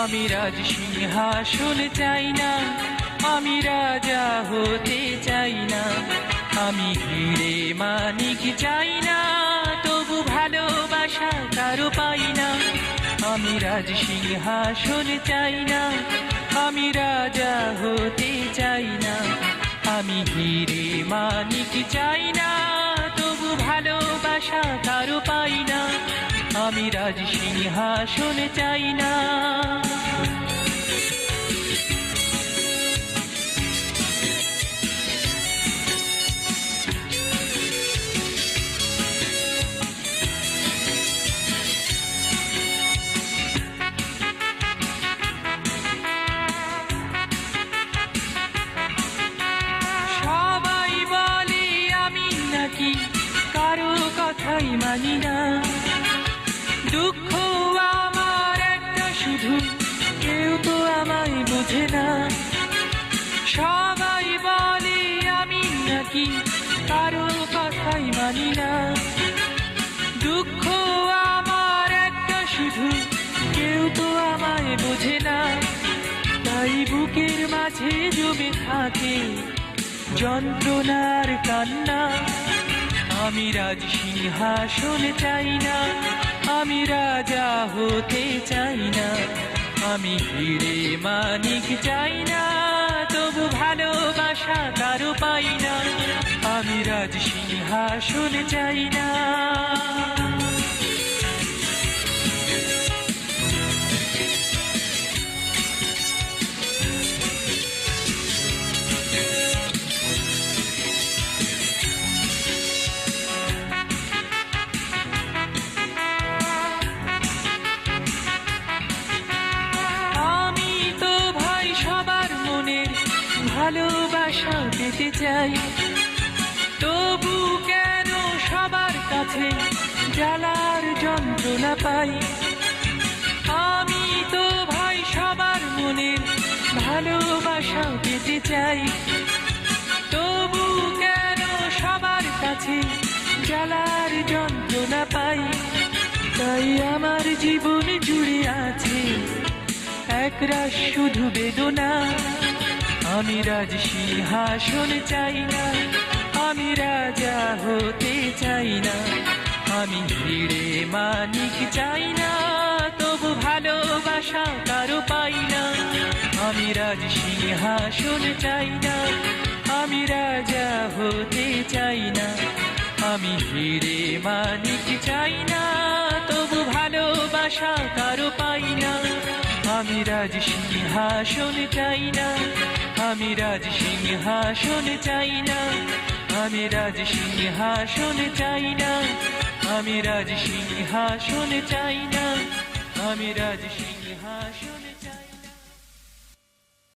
আমি রাজ সিংহাসন চাই না, আমি রাজা হতে চাই না। আমি হিরে মানিক চাই না, তবু ভালোবাসা কারো পাই না। আমি রাজ সিংহাসন চাই না, আমি রাজা হতে চাই না। আমি হিরে মানিক চাই না, তবু ভালোবাসা কারো পাই না। আমি রাজ সিংহাসন চাই না। সবাই বলে আমি নাকি কারো কথাই মানি না, দুঃখ আমার একটা শুধু, কেউ তো আমায় বোঝে না। সবাই বলে আমি নাকি কারো কথাই মানি না, দুঃখ আমার একটা শুধু, কেউ তো আমায় বোঝে না। তাই বুকের মাঝে জমে থাকে যন্ত্রণার কান্না। আমি রাজ সিংহাসন চাই না, আমি রাজা হতে চাই না। আমি হিরে মানিক চাই না, তবু ভালোবাসা কারো পাই না। আমি রাজ সিংহাসন চাই না। ভালোবাসা পেতে চাই, তবু কেন সবার কাছে জ্বালার যন্ত্রণা পাই। আমি তো ভাই সবার মনের ভালোবাসা পেতে চাই, তবু কেন সবার কাছে জ্বালার যন্ত্রণা পাই। তাই আমার জীবন জুড়ে আছে একরাশ শুধু বেদনা। আমি রাজ সিংহাসন চাই না, আমি রাজা হতে চাই না। আমি হিরে মানিক চাই না, তবু ভালোবাসা কারো পাই না। আমি রাজ সিংহাসন চাই না, আমি রাজা হতে চাই না। আমি হিরে মানিক চাই না, তবু ভালোবাসা কারো পাই না। আমি রাজ সিংহাসন চাই না, আমি রাজ সিংহাসন চাই না। আমি রাজ সিংহাসন চাই না, আমি রাজ সিংহাসন চাই না। আমি রাজ